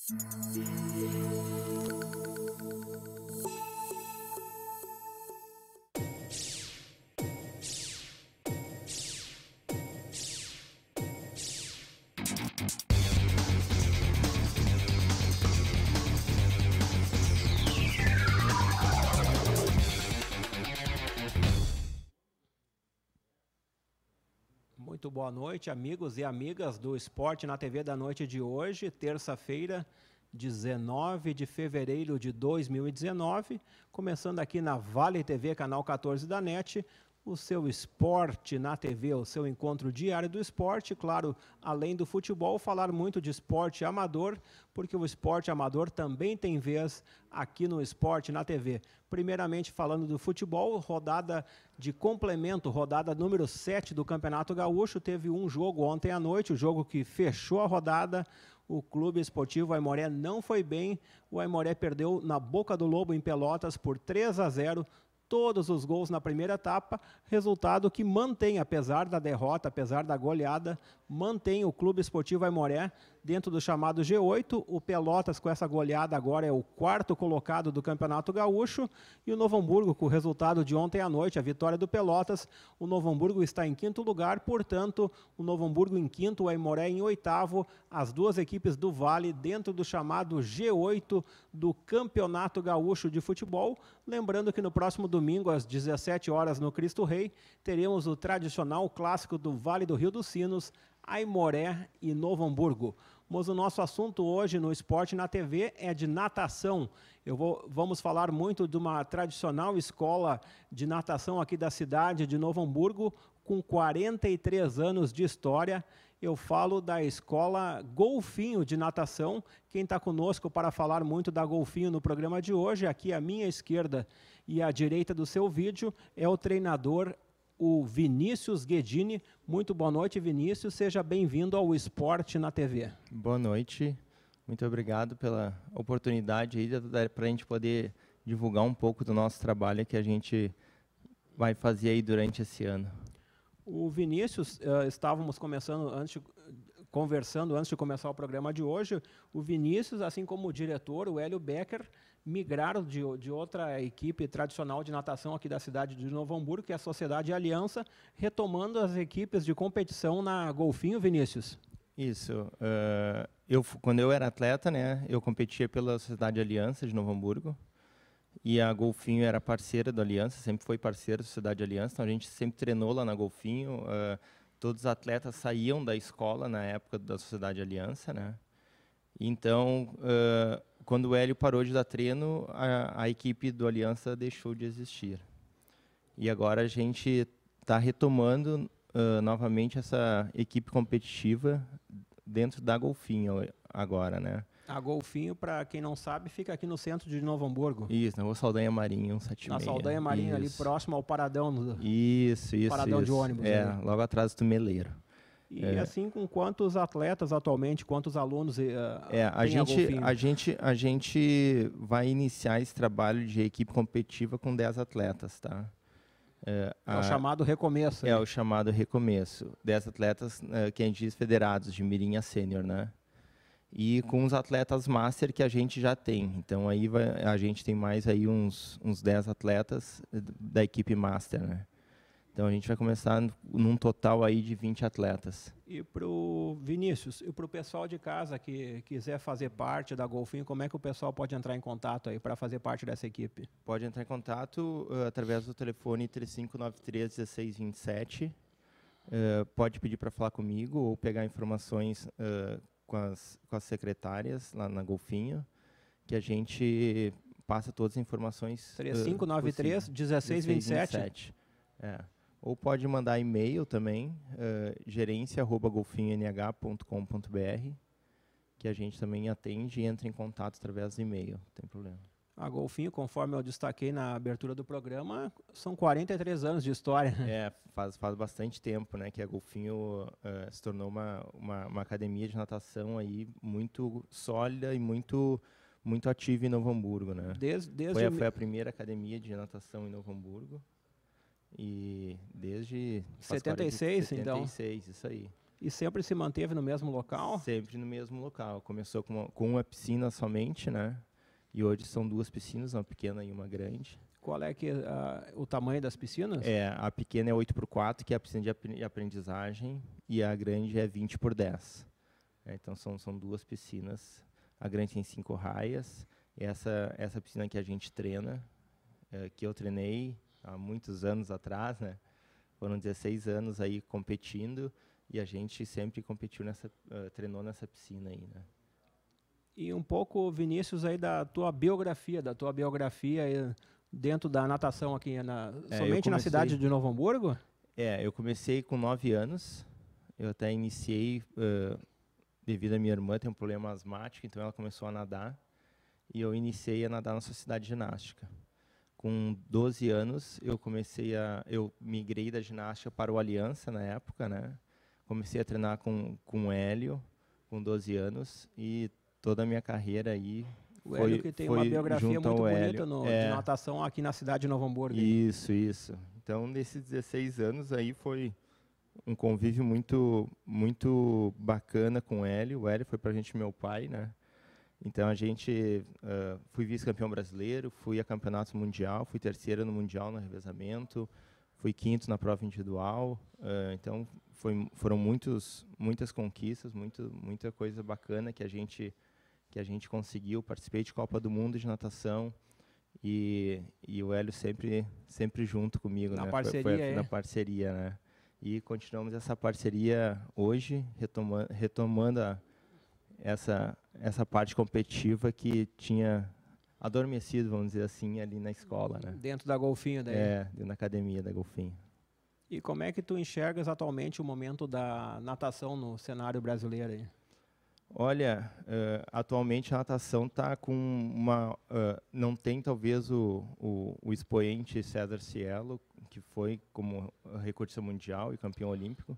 Muito boa noite, amigos e amigas do Esporte na TV da noite de hoje, terça-feira, 19 de fevereiro de 2019, começando aqui na Vale TV, canal 14 da NET, o seu Esporte na TV, o seu encontro diário do esporte, claro, além do futebol, falar muito de esporte amador, porque o esporte amador também tem vez aqui no Esporte na TV. Primeiramente, falando do futebol, rodada de complemento, rodada número 7 do Campeonato Gaúcho, teve um jogo ontem à noite, o jogo que fechou a rodada. O Clube Esportivo Aimoré não foi bem, o Aimoré perdeu na Boca do Lobo em Pelotas por 3-0, todos os gols na primeira etapa, resultado que mantém, apesar da derrota, apesar da goleada, mantém o Clube Esportivo Aimoré dentro do chamado G8. O Pelotas, com essa goleada, agora é o quarto colocado do Campeonato Gaúcho. E o Novo Hamburgo, com o resultado de ontem à noite, a vitória do Pelotas, o Novo Hamburgo está em quinto lugar. Portanto, o Novo Hamburgo em quinto, o Aimoré em oitavo. As duas equipes do Vale dentro do chamado G8 do Campeonato Gaúcho de Futebol. Lembrando que no próximo domingo, às 17 horas, no Cristo Rei, teremos o tradicional clássico do Vale do Rio dos Sinos, Aimoré e Novo Hamburgo. Mas o nosso assunto hoje no Esporte na TV é de natação. Vamos falar muito de uma tradicional escola de natação aqui da cidade de Novo Hamburgo, com 43 anos de história. Eu falo da escola Golfinho de natação. Quem está conosco para falar muito da Golfinho no programa de hoje, aqui à minha esquerda e à direita do seu vídeo, é o treinador, o Vinícius Guedini. Muito boa noite, Vinícius. Seja bem-vindo ao Esporte na TV. Boa noite. Muito obrigado pela oportunidade aí para a gente poder divulgar um pouco do nosso trabalho que a gente vai fazer aí durante esse ano. O Vinícius, estávamos conversando antes de começar o programa de hoje. O Vinícius, assim como o diretor, o Hélio Becker, migraram de outra equipe tradicional de natação aqui da cidade de Novo Hamburgo, que é a Sociedade Aliança, retomando as equipes de competição na Golfinho, Vinícius. Isso. Quando eu era atleta, né, eu competia pela Sociedade Aliança de Novo Hamburgo. E a Golfinho era parceira da Aliança, sempre foi parceira da Sociedade Aliança, então a gente sempre treinou lá na Golfinho. Todos os atletas saíam da escola na época da Sociedade Aliança, né? Então, quando o Hélio parou de dar treino, a equipe do Aliança deixou de existir. E agora a gente está retomando novamente essa equipe competitiva dentro da Golfinho agora, né? A Golfinho, para quem não sabe, fica aqui no centro de Novo Hamburgo. Isso, na Rua Saldanha Marinho, 176. Na Saldanha Marinho, ali próximo ao Paradão. Isso. Paradão de ônibus. Logo atrás do Meleiro. E assim, com quantos atletas atualmente, quantos alunos a gente vai iniciar esse trabalho de equipe competitiva com 10 atletas, tá? É o chamado recomeço. É o chamado recomeço. 10 atletas que a gente diz federados, de mirim a sênior, né? E com os atletas master que a gente já tem. Então aí a gente tem mais aí uns 10 atletas da equipe master, né? Então a gente vai começar num total aí de 20 atletas. E para o Vinícius, e para o pessoal de casa que quiser fazer parte da Golfinho, como é que o pessoal pode entrar em contato aí para fazer parte dessa equipe? Pode entrar em contato através do telefone 3593-1627. Pode pedir para falar comigo ou pegar informações com as secretárias lá na Golfinho, que a gente passa todas as informações. 3593-1627. Ou pode mandar e-mail também, gerência@golfinhong.com.br, que a gente também atende e entra em contato através do e-mail, não tem problema. A Golfinho, conforme eu destaquei na abertura do programa, são 43 anos de história. Faz bastante tempo, né, que a Golfinho se tornou uma academia de natação aí muito sólida e muito ativa em Novo Hamburgo, né? Foi a primeira academia de natação em Novo Hamburgo. E desde 76, então. 76, isso aí. E sempre se manteve no mesmo local? Sempre no mesmo local. Começou com uma piscina somente, né? E hoje são 2 piscinas, uma pequena e uma grande. Qual é o tamanho das piscinas? A pequena é 8x4, que é a piscina de aprendizagem, e a grande é 20x10. Então são 2 piscinas. A grande tem 5 raias. Essa piscina que a gente treina, que eu treinei há muitos anos atrás, né? Foram 16 anos aí competindo, e a gente sempre competiu treinou nessa piscina aí, né? E um pouco, Vinícius, aí da tua biografia aí dentro da natação aqui, somente na cidade de Novo Hamburgo? Eu comecei com 9 anos. Eu até iniciei, devido a minha irmã ter um problema asmático, então ela começou a nadar, e eu iniciei a nadar na Sociedade Ginástica. Com 12 anos, eu migrei da ginástica para o Aliança na época, né? Comecei a treinar com o Hélio, com 12 anos, e toda a minha carreira aí o Hélio que tem uma biografia muito bonita de natação aqui na cidade de Novo Hamburgo. Isso. Então, nesses 16 anos aí foi um convívio muito, muito bacana com o Hélio. O Hélio foi para a gente meu pai, né? Então, fui vice-campeão brasileiro, fui a campeonato mundial, fui terceiro no mundial no revezamento, fui quinto na prova individual. Então, foram muitas conquistas, muita coisa bacana que a gente conseguiu. Participei de Copa do Mundo de natação, e o Hélio sempre junto comigo, na né? Parceria, na parceria, né? E continuamos essa parceria hoje, retomando essa parte competitiva que tinha adormecido, vamos dizer assim, ali na escola, né? Dentro da Golfinho daí? Dentro da academia da Golfinho. E como é que tu enxergas atualmente o momento da natação no cenário brasileiro aí? Olha, atualmente a natação está com não tem talvez o expoente César Cielo, que foi como recordista mundial e campeão olímpico,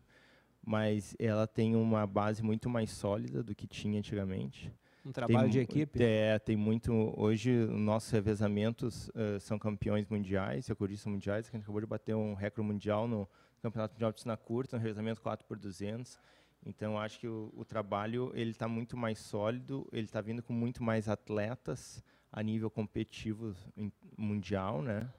mas ela tem uma base muito mais sólida do que tinha antigamente. Um trabalho de equipe? Tem muito. Hoje, nossos revezamentos são campeões mundiais, recordistas mundiais. A gente acabou de bater um recorde mundial no Campeonato Mundial de Piscina Curta, no revezamento 4x200. Então, acho que o trabalho ele está muito mais sólido, ele está vindo com muito mais atletas a nível competitivo mundial, né?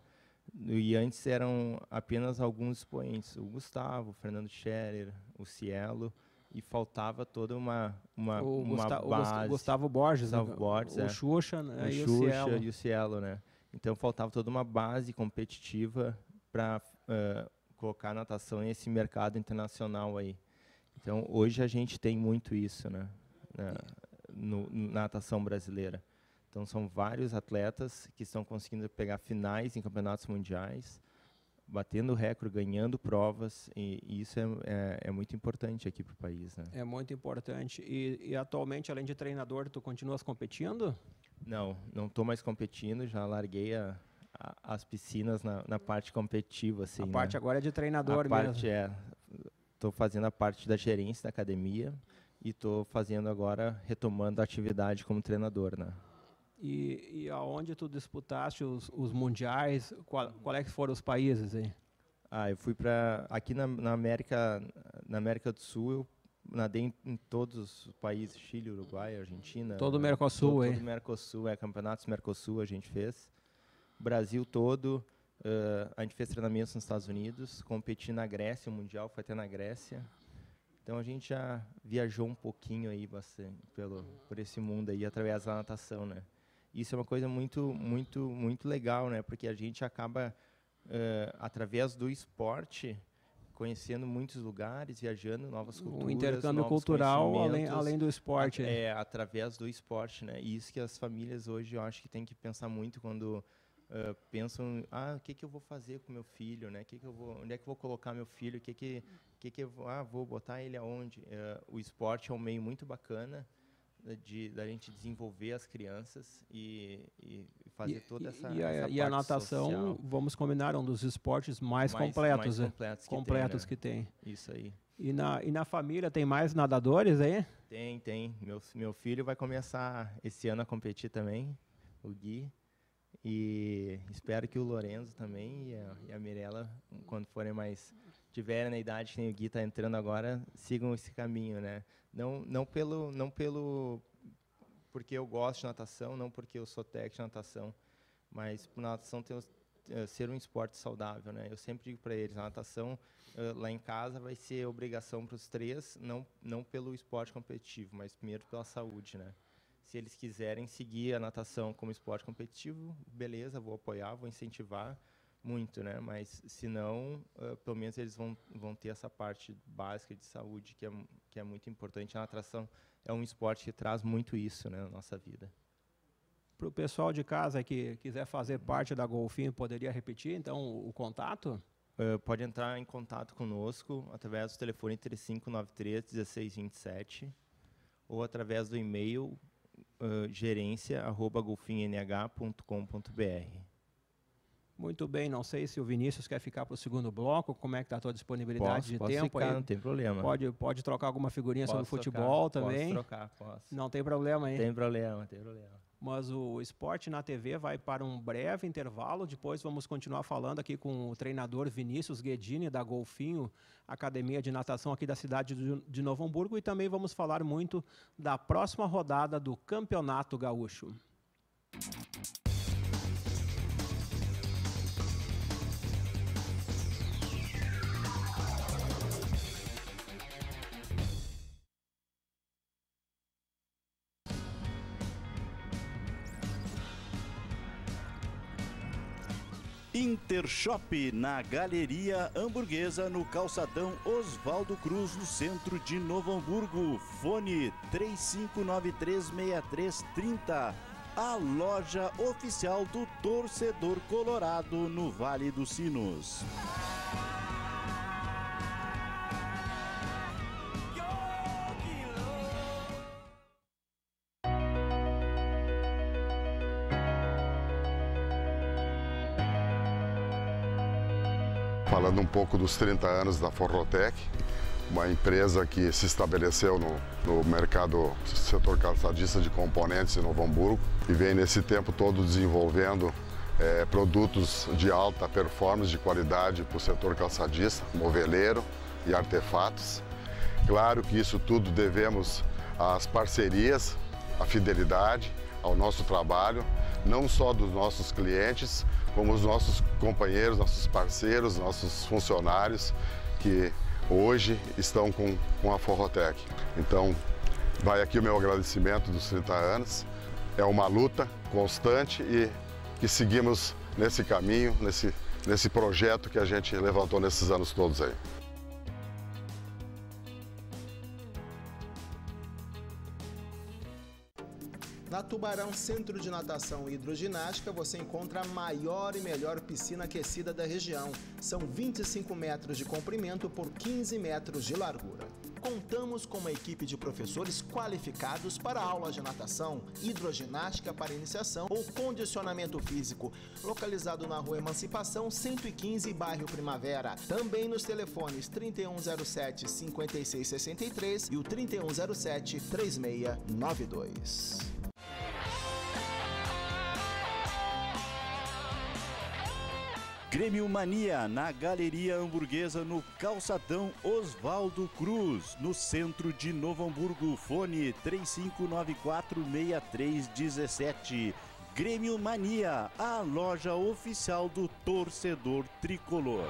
E antes eram apenas alguns expoentes, o Gustavo, o Fernando Scherer, o Cielo, e faltava toda uma base. Gustavo Borges, o Xuxa, né, e o Cielo, né? Então faltava toda uma base competitiva para colocar a natação nesse mercado internacional aí. Então hoje a gente tem muito isso, né? Na natação brasileira. Então são vários atletas que estão conseguindo pegar finais em campeonatos mundiais, batendo recorde, ganhando provas, e isso é muito importante aqui para o país, né? É muito importante. E atualmente, além de treinador, tu continuas competindo? Não estou mais competindo, já larguei as piscinas na parte competitiva. Assim, a parte agora é de treinador mesmo. Estou fazendo a parte da gerência da academia e estou fazendo agora, retomando a atividade como treinador, né? E aonde tu disputaste os mundiais? Qual é que foram os países aí? Eu fui aqui na América do Sul. Eu nadei em todos os países: Chile, Uruguai, Argentina. Todo o Mercosul, todo o Mercosul, campeonatos Mercosul a gente fez. Brasil todo. A gente fez treinamentos nos Estados Unidos, competi na Grécia, o mundial foi até na Grécia. Então a gente já viajou um pouquinho aí bastante por esse mundo aí através da natação, né? Isso é uma coisa muito, muito, muito legal, né? Porque a gente acaba, através do esporte, conhecendo muitos lugares, viajando, novas culturas, um intercâmbio cultural além do esporte. Através do esporte, né? E isso que as famílias hoje, eu acho que tem que pensar muito quando pensam, o que eu vou fazer com meu filho, né? Onde é que eu vou colocar meu filho? Vou botar ele aonde? O esporte é um meio muito bacana da gente desenvolver as crianças e fazer toda essa parte a natação, social. Vamos combinar, um dos esportes mais completos que tem. Isso aí. E na família tem mais nadadores aí? Tem. Meu filho vai começar esse ano a competir também, o Gui. E espero que o Lorenzo também e a Mirella, quando forem mais tiverem na idade que nem o Gui está entrando agora, sigam esse caminho, né? Não porque eu gosto de natação, não porque eu sou técnico de natação, mas por natação ser um esporte saudável, né? Eu sempre digo para eles, a natação lá em casa vai ser obrigação para os 3, não pelo esporte competitivo, mas primeiro pela saúde, né? Se eles quiserem seguir a natação como esporte competitivo, beleza, vou apoiar, vou incentivar muito, né? Mas se não, pelo menos eles vão ter essa parte básica de saúde que é muito importante. A natação é um esporte que traz muito isso, né, na nossa vida. Para o pessoal de casa que quiser fazer parte da Golfinho, poderia repetir, então, o contato? Pode entrar em contato conosco através do telefone 3593-1627 ou através do e-mail gerência@golfinhnh.com.br. Muito bem, não sei se o Vinícius quer ficar para o segundo bloco, como é que está a tua disponibilidade de posso tempo? ficar, Aí? Não tem problema. Pode trocar alguma figurinha sobre futebol também? Posso trocar, posso. Não tem problema, hein? Tem problema. Mas o Esporte na TV vai para um breve intervalo, depois vamos continuar falando aqui com o treinador Vinícius Guedini, da Golfinho, Academia de Natação aqui da cidade de Novo Hamburgo, e também vamos falar muito da próxima rodada do Campeonato Gaúcho. Intershop, na Galeria Hamburguesa, no calçadão Oswaldo Cruz, no centro de Novo Hamburgo. Fone 35936330. A loja oficial do torcedor colorado no Vale dos Sinos. Falando um pouco dos 30 anos da Forrotec, uma empresa que se estabeleceu no mercado setor calçadista de componentes em Novo Hamburgo e vem nesse tempo todo desenvolvendo produtos de alta performance, de qualidade para o setor calçadista, moveleiro e artefatos. Claro que isso tudo devemos às parcerias, à fidelidade, ao nosso trabalho, não só dos nossos clientes, como os nossos companheiros, nossos parceiros, nossos funcionários que hoje estão com a Forrotec. Então, vai aqui o meu agradecimento dos 30 anos. É uma luta constante e que seguimos nesse caminho, nesse projeto que a gente levantou nesses anos todos aí. Na Tubarão Centro de Natação e Hidroginástica, você encontra a maior e melhor piscina aquecida da região. São 25 metros de comprimento por 15 metros de largura. Contamos com uma equipe de professores qualificados para aulas de natação, hidroginástica para iniciação ou condicionamento físico, localizado na Rua Emancipação 115, bairro Primavera. Também nos telefones 3107-5663 e o 3107-3692. Grêmio Mania, na Galeria Hamburguesa, no calçadão Oswaldo Cruz, no centro de Novo Hamburgo. Fone 3594-6317. Grêmio Mania, a loja oficial do torcedor tricolor.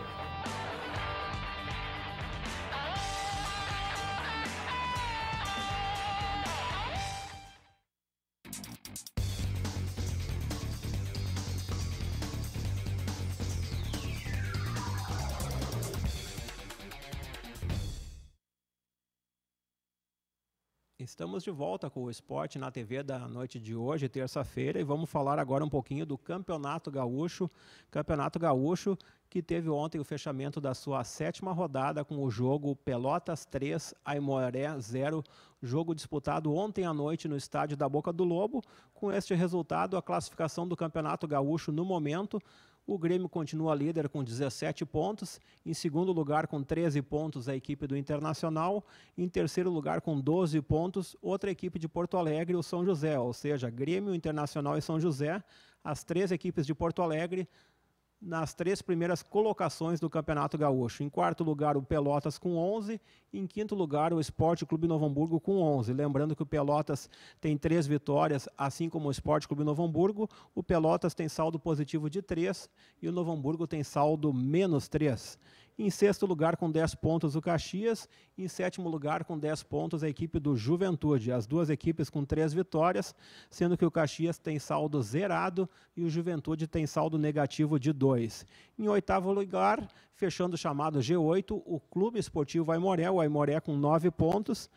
Estamos de volta com o Esporte na TV da noite de hoje, terça-feira, e vamos falar agora um pouquinho do Campeonato Gaúcho. Campeonato Gaúcho que teve ontem o fechamento da sua 7ª rodada com o jogo Pelotas 3, Aimoré 0, jogo disputado ontem à noite no estádio da Boca do Lobo. Com este resultado, a classificação do Campeonato Gaúcho no momento: o Grêmio continua líder com 17 pontos. Em segundo lugar, com 13 pontos, a equipe do Internacional. Em terceiro lugar, com 12 pontos, outra equipe de Porto Alegre, o São José. Ou seja, Grêmio, Internacional e São José, as 3 equipes de Porto Alegre, nas 3 primeiras colocações do Campeonato Gaúcho. Em quarto lugar, o Pelotas com 11. Em quinto lugar, o Esporte Clube Novo Hamburgo com 11. Lembrando que o Pelotas tem 3 vitórias, assim como o Esporte Clube Novo Hamburgo. O Pelotas tem saldo positivo de 3 e o Novo Hamburgo tem saldo menos 3. Em sexto lugar, com 10 pontos, o Caxias. Em sétimo lugar, com 10 pontos, a equipe do Juventude. As 2 equipes com 3 vitórias, sendo que o Caxias tem saldo zerado e o Juventude tem saldo negativo de 2. Em oitavo lugar, fechando o chamado G8, o Clube Esportivo Aimoré, o Aimoré com 9 pontos.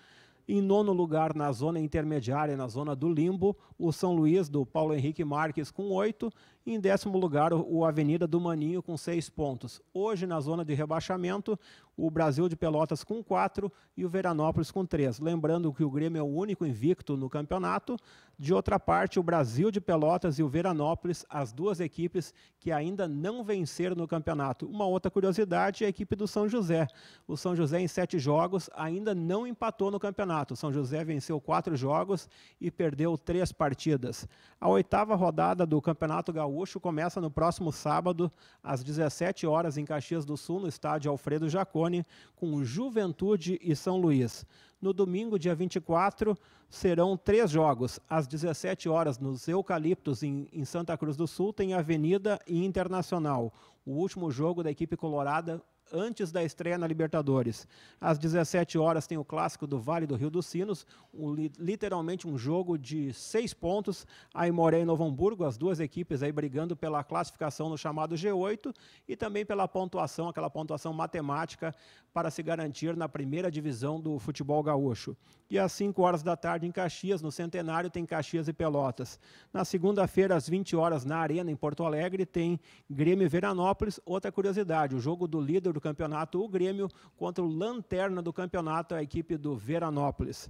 Em nono lugar, na zona intermediária, na zona do limbo, o São Luís, do Paulo Henrique Marques, com 8. E em décimo lugar, o Avenida do Maninho, com 6 pontos. Hoje, na zona de rebaixamento, o Brasil de Pelotas com 4 e o Veranópolis com 3. Lembrando que o Grêmio é o único invicto no campeonato. De outra parte, o Brasil de Pelotas e o Veranópolis, as 2 equipes que ainda não venceram no campeonato. Uma outra curiosidade é a equipe do São José. O São José, em 7 jogos, ainda não empatou no campeonato. O São José venceu 4 jogos e perdeu 3 partidas. A 8ª rodada do Campeonato Gaúcho começa no próximo sábado, às 17 horas, em Caxias do Sul, no estádio Alfredo Jaconi, com Juventude e São Luís. No domingo, dia 24, serão 3 jogos. Às 17 horas, nos Eucaliptos, em Santa Cruz do Sul, tem Avenida e Internacional. O último jogo da equipe colorada antes da estreia na Libertadores. Às 17 horas tem o clássico do Vale do Rio dos Sinos, literalmente um jogo de 6 pontos, Aimoré e Novo Hamburgo, as 2 equipes aí brigando pela classificação no chamado G8 e também pela pontuação, aquela pontuação matemática para se garantir na primeira divisão do futebol gaúcho. E às 5 horas da tarde em Caxias, no Centenário, tem Caxias e Pelotas. Na segunda-feira, às 20 horas, na Arena, em Porto Alegre, tem Grêmio e Veranópolis. Outra curiosidade, o jogo do líder do campeonato, o Grêmio, contra o lanterna do campeonato, a equipe do Veranópolis.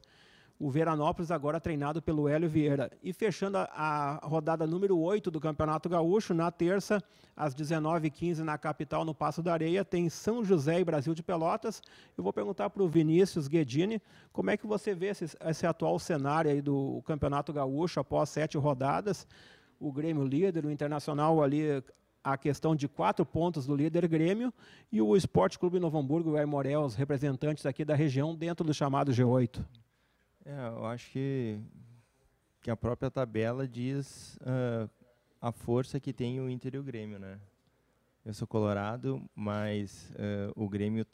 O Veranópolis agora treinado pelo Hélio Vieira. E fechando a rodada número 8 do Campeonato Gaúcho, na terça, às 19h15, na capital, no Passo da Areia, tem São José e Brasil de Pelotas. Eu vou perguntar para o Vinícius Guedini como é que você vê esse atual cenário aí do Campeonato Gaúcho após 7 rodadas. O Grêmio líder, o Internacional ali, a questão de 4 pontos do líder Grêmio, e o Esporte Clube Novo Hamburgo e o Aimoré, os representantes aqui da região, dentro do chamado G8. Eu acho que a própria tabela diz a força que tem o Inter e o Grêmio, né? Eu sou colorado, mas o Grêmio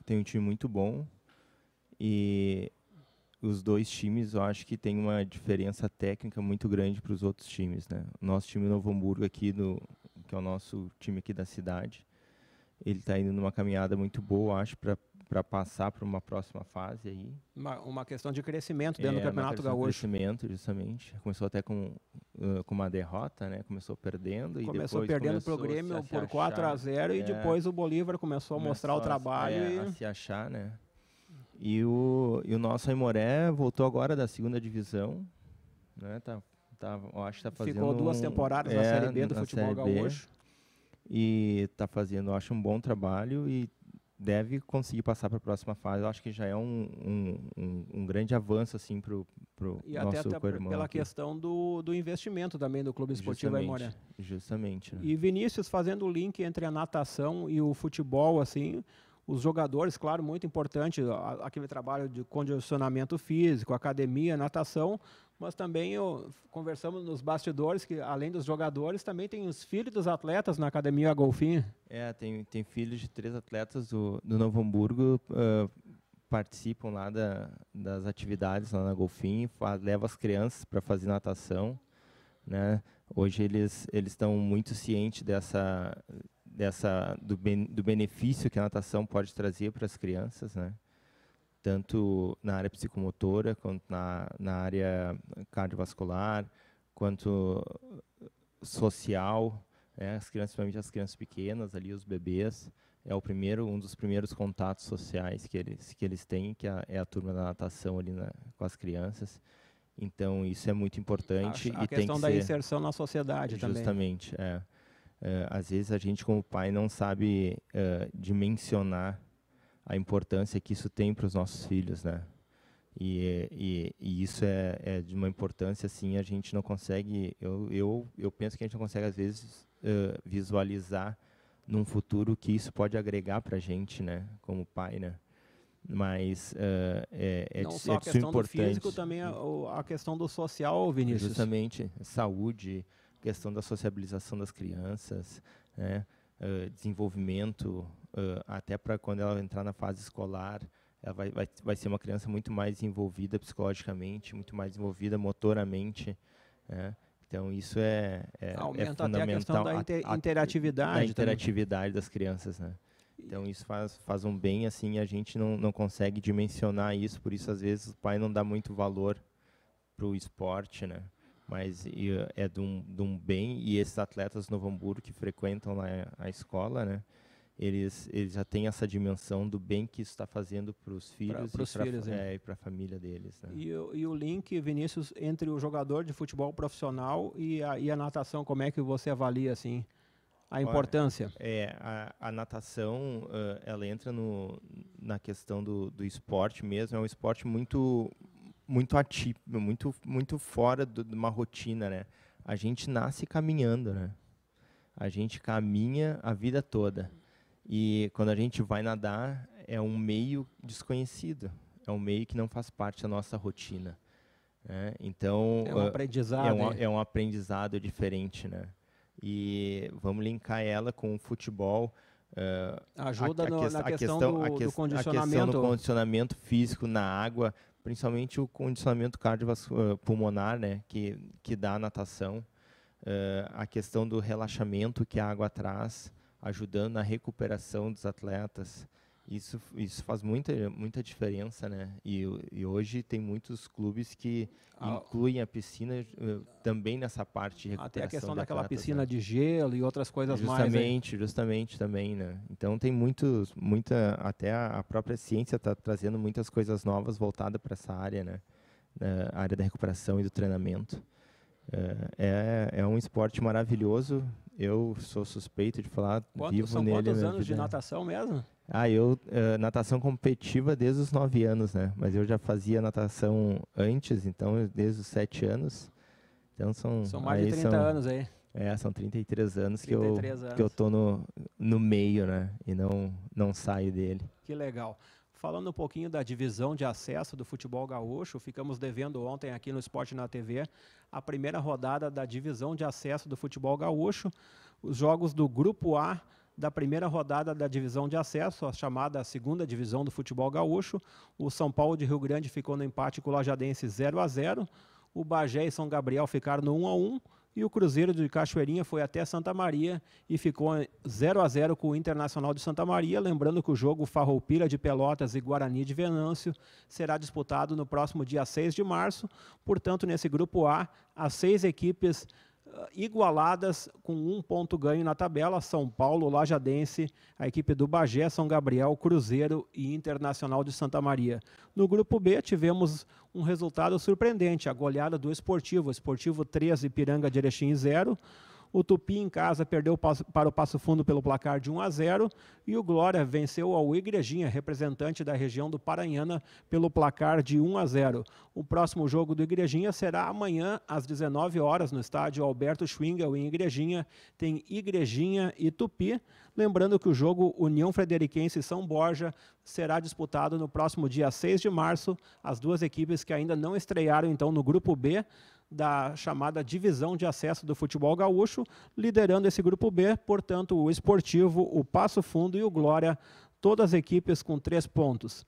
tem um time muito bom e os 2 times, eu acho que tem uma diferença técnica muito grande para os outros times, né? O nosso time Novo Hamburgo aqui, que é o nosso time aqui da cidade, ele está indo numa caminhada muito boa, acho, para passar para uma próxima fase aí. Uma questão de crescimento dentro do Campeonato Gaúcho. Crescimento, justamente. Começou até com uma derrota, né? Começou perdendo começou perdendo para o Grêmio por 4-0 e depois o Bolívar começou a mostrar o trabalho a se achar, né? E o nosso Aimoré voltou agora da 2ª divisão, né? Eu acho que está fazendo ficou 2 temporadas na Série B do futebol gaúcho e está fazendo, eu acho, um bom trabalho e deve conseguir passar para a próxima fase. Eu acho que já é um grande avanço assim para o nosso co-irmão. Pela questão do investimento também do Clube Esportivo Aimoré. Justamente. Né? E Vinícius, fazendo o link entre a natação e o futebol, assim, os jogadores, claro, muito importante, aquele trabalho de condicionamento físico, academia, natação, mas também conversamos nos bastidores que, além dos jogadores, também tem os filhos dos atletas na Academia Golfinho. Tem filhos de 3 atletas do Novo Hamburgo, participam lá das atividades lá na Golfinho, levam as crianças para fazer natação, né? Hoje eles estão muito cientes do benefício que a natação pode trazer para as crianças, né? Tanto na área psicomotora, quanto na área cardiovascular, quanto social, né? As crianças, principalmente as crianças pequenas, ali os bebês, é um dos primeiros contatos sociais que eles têm, que é a turma da natação ali com as crianças. Então isso é muito importante. A questão da inserção na sociedade também. Justamente, às vezes a gente como pai não sabe dimensionar a importância que isso tem para os nossos filhos, né? E isso é de uma importância, assim, a gente não consegue, eu penso que a gente não consegue, às vezes, visualizar num futuro que isso pode agregar para a gente, né, como pai, né? Mas não só a questão do físico, também a questão do social, Vinícius. Justamente, saúde, questão da sociabilização das crianças, né? Desenvolvimento, até para quando ela entrar na fase escolar, ela vai ser uma criança muito mais envolvida psicologicamente, muito mais envolvida motoramente, né? Então, isso aumenta fundamental. Até a questão da interatividade. Da interatividade das crianças, né? Então, isso faz um bem, assim, a gente não consegue dimensionar isso, por isso, às vezes, o pai não dá muito valor para o esporte, né? Mas é de um bem, e esses atletas do Novo Hamburgo que frequentam lá a escola, né? Eles já têm essa dimensão do bem que isso está fazendo para os filhos e para a família deles, né? E o link, Vinícius, entre o jogador de futebol profissional e a natação, como é que você avalia, assim, a importância? A natação, ela entra na questão do esporte mesmo. É um esporte muito atípico, muito fora de uma rotina, né? A gente nasce caminhando, né? A gente caminha a vida toda. E quando a gente vai nadar, é um meio desconhecido. É um meio que não faz parte da nossa rotina, né? Então, é um aprendizado. É um aprendizado diferente, né? E vamos linkar ela com o futebol. Ajuda na questão do condicionamento. A questão do condicionamento físico na água, principalmente o condicionamento cardiopulmonar, né, que dá a natação. A questão do relaxamento que a água traz, ajudando na recuperação dos atletas. Isso faz muita diferença, né? E hoje tem muitos clubes que incluem a piscina também nessa parte de recuperação. Até a questão de daquela atletas, piscina, né? de gelo e outras coisas Justamente também, né? Então tem até a própria ciência está trazendo muitas coisas novas voltadas para essa área, né? A área da recuperação e do treinamento. É um esporte maravilhoso. Eu sou suspeito de falar, vivo nele. Quantos anos de natação mesmo? Eu natação competitiva desde os 9 anos, né? Mas eu já fazia natação antes, então desde os 7 anos. Então são mais de 30 anos aí. São 33 anos que eu tô no meio, né? E não saio dele. Que legal. Falando um pouquinho da divisão de acesso do futebol gaúcho, ficamos devendo ontem aqui no Esporte na TV a primeira rodada da divisão de acesso do futebol gaúcho, os jogos do Grupo A da primeira rodada da divisão de acesso, a chamada segunda divisão do futebol gaúcho. O São Paulo de Rio Grande ficou no empate com o Lajadense 0-0, o Bagé e São Gabriel ficaram no 1-1, e o Cruzeiro de Cachoeirinha foi até Santa Maria e ficou 0-0 com o Internacional de Santa Maria. Lembrando que o jogo Farroupilha de Pelotas e Guarani de Venâncio será disputado no próximo dia 6 de março. Portanto, nesse grupo A, as 6 equipes igualadas com 1 ponto ganho na tabela: São Paulo, Lajadense, a equipe do Bagé, São Gabriel, Cruzeiro e Internacional de Santa Maria. No grupo B tivemos um resultado surpreendente, a goleada do Esportivo 3, Ipiranga de Erechim 0. O Tupi em casa perdeu para o Passo Fundo pelo placar de 1-0 e o Glória venceu ao Igrejinha, representante da região do Paranhana, pelo placar de 1-0. O próximo jogo do Igrejinha será amanhã às 19 horas no estádio Alberto Schwingel em Igrejinha. Tem Igrejinha e Tupi. Lembrando que o jogo União Frederiquense e São Borja será disputado no próximo dia 6 de março. As duas equipes que ainda não estrearam então no grupo B da chamada divisão de acesso do futebol gaúcho, liderando esse grupo B, portanto, o Esportivo, o Passo Fundo e o Glória, todas as equipes com 3 pontos.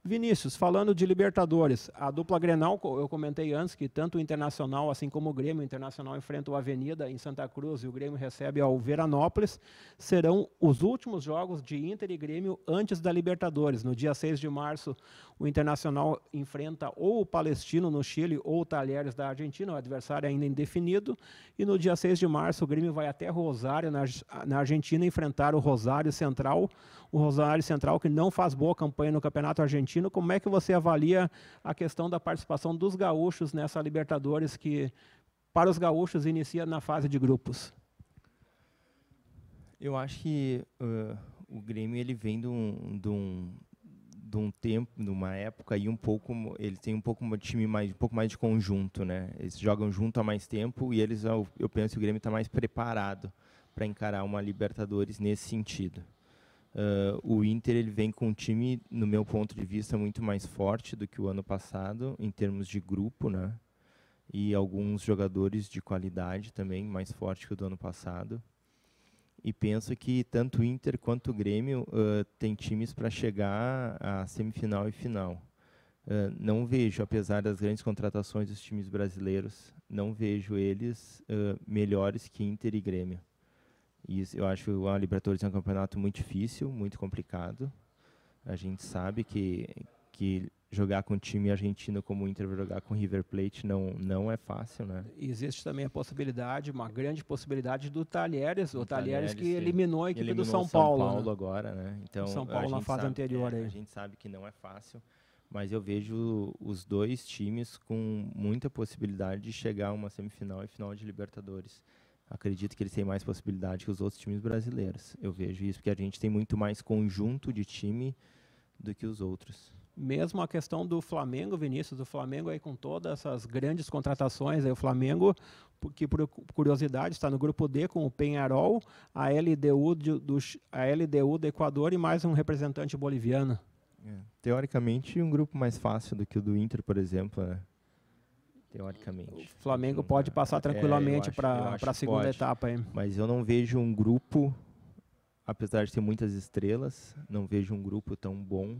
Vinícius, falando de Libertadores, a dupla Grenal, eu comentei antes que tanto o Internacional, assim como o Grêmio, o Internacional enfrenta o Avenida em Santa Cruz e o Grêmio recebe ao Veranópolis, serão os últimos jogos de Inter e Grêmio antes da Libertadores. No dia 6 de março, o Internacional enfrenta ou o Palestino no Chile ou o Talheres da Argentina, o adversário ainda indefinido, e no dia 6 de março o Grêmio vai até Rosário, na Argentina, enfrentar o Rosário Central que não faz boa campanha no Campeonato Argentino. Como é que você avalia a questão da participação dos gaúchos nessa Libertadores que, para os gaúchos, inicia na fase de grupos? Eu acho que o Grêmio ele vem de um tempo, de uma época e ele tem um pouco mais de conjunto, né? Eles jogam junto há mais tempo e eu penso que o Grêmio está mais preparado para encarar uma Libertadores nesse sentido. O Inter ele vem com um time, no meu ponto de vista, muito mais forte do que o ano passado, em termos de grupo, né? E alguns jogadores de qualidade também, mais forte que o do ano passado. E penso que tanto o Inter quanto o Grêmio tem times para chegar à semifinal e final. Não vejo, apesar das grandes contratações dos times brasileiros, não vejo eles melhores que Inter e Grêmio. Isso, eu acho que a Libertadores é um campeonato muito difícil, muito complicado. A gente sabe que jogar com um time argentino como o Inter vai jogar com o River Plate não é fácil, né? Existe também a possibilidade, uma grande possibilidade do Talheres, o Talheres que sim. eliminou a equipe Eliminou do São Paulo, né? Agora, né? Então, São Paulo na fase anterior. A gente sabe que não é fácil, mas eu vejo os dois times com muita possibilidade de chegar a uma semifinal e final de Libertadores. Acredito que eles têm mais possibilidade que os outros times brasileiros. Eu vejo isso porque a gente tem muito mais conjunto de time do que os outros. Mesmo a questão do Flamengo, Vinícius, o Flamengo aí com todas essas grandes contratações, aí o Flamengo, que por curiosidade está no grupo D com o Peñarol, a LDU do Equador e mais um representante boliviano. Teoricamente, um grupo mais fácil do que o do Inter, por exemplo, né? Teoricamente. O Flamengo pode passar tranquilamente para a segunda etapa. Aí. Mas eu não vejo um grupo, apesar de ter muitas estrelas, não vejo um grupo tão bom,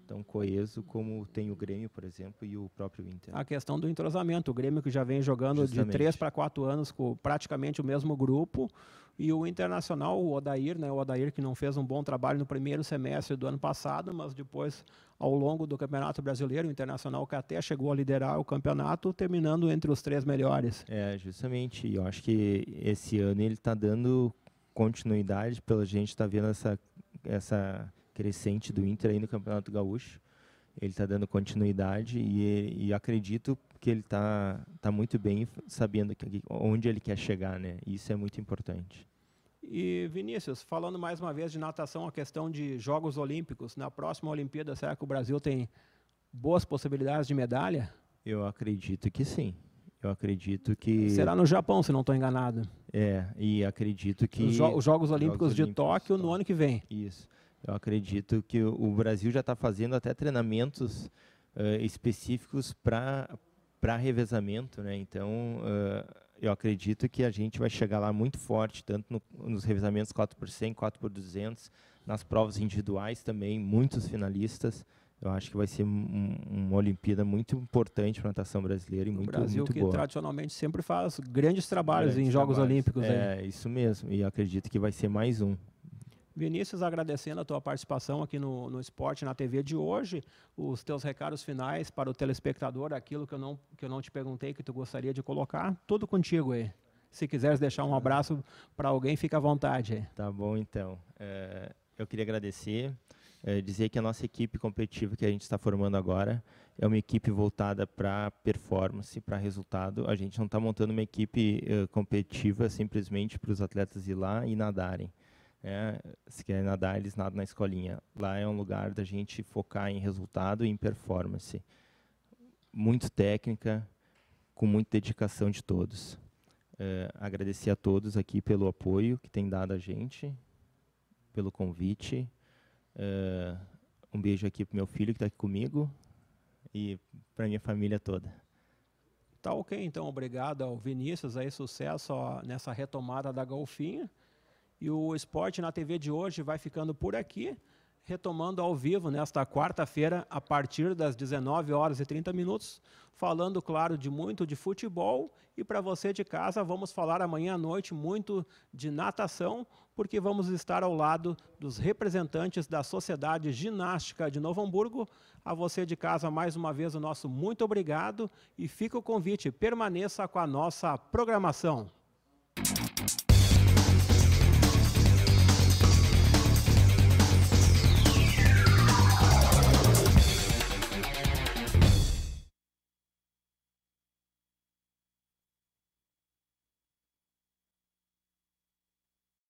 tão coeso como tem o Grêmio, por exemplo, e o próprio Inter. A questão do entrosamento. O Grêmio que já vem jogando justamente de 3 para 4 anos com praticamente o mesmo grupo. E o Internacional, o Odair, né? O Odair que não fez um bom trabalho no primeiro semestre do ano passado, mas depois, ao longo do Campeonato Brasileiro, o Internacional que até chegou a liderar o campeonato, terminando entre os 3 melhores. Justamente. Eu acho que esse ano ele está dando continuidade, pela gente está vendo essa crescente do Inter aí no Campeonato Gaúcho. Ele está dando continuidade e acredito que ele está muito bem sabendo onde ele quer chegar, né? Isso é muito importante. E Vinícius, falando mais uma vez de natação, a questão de Jogos Olímpicos, na próxima Olimpíada, será que o Brasil tem boas possibilidades de medalha? Eu acredito que sim. Eu acredito que... Será no Japão, se não estou enganado. E acredito que... Os Jogos Olímpicos de Tóquio no ano que vem. Isso. Eu acredito que o Brasil já está fazendo até treinamentos específicos para revezamento, né? Então, eu acredito que a gente vai chegar lá muito forte, tanto nos revezamentos 4x100, 4x200, nas provas individuais também, muitos finalistas. Eu acho que vai ser uma Olimpíada muito importante para a natação brasileira e muito boa. O Brasil que tradicionalmente sempre faz grandes trabalhos em Jogos Olímpicos. Isso mesmo, e acredito que vai ser mais um. Vinícius, agradecendo a tua participação aqui no Esporte na TV de hoje, os teus recados finais para o telespectador, aquilo que eu não te perguntei, que tu gostaria de colocar, tudo contigo aí. Se quiseres deixar um abraço para alguém, fica à vontade aí. Tá bom, então. Eu queria agradecer, dizer que a nossa equipe competitiva que a gente está formando agora é uma equipe voltada para performance, para resultado. A gente não está montando uma equipe competitiva simplesmente para os atletas ir lá e nadarem. Se querem nadar, eles nadam na escolinha. Lá é um lugar da gente focar em resultado e em performance. Muito técnica, com muita dedicação de todos. Agradecer a todos aqui pelo apoio que tem dado a gente, pelo convite. Um beijo aqui para meu filho que está aqui comigo e para minha família toda. Tá ok, então. Obrigado ao Vinícius. Aí, sucesso nessa retomada da Golfinho. E o Esporte na TV de hoje vai ficando por aqui, retomando ao vivo nesta quarta-feira, a partir das 19h30, falando, claro, muito de futebol. E para você de casa, vamos falar amanhã à noite muito de natação, porque vamos estar ao lado dos representantes da Sociedade Ginástica de Novo Hamburgo. A você de casa, mais uma vez, o nosso muito obrigado e fica o convite, permaneça com a nossa programação.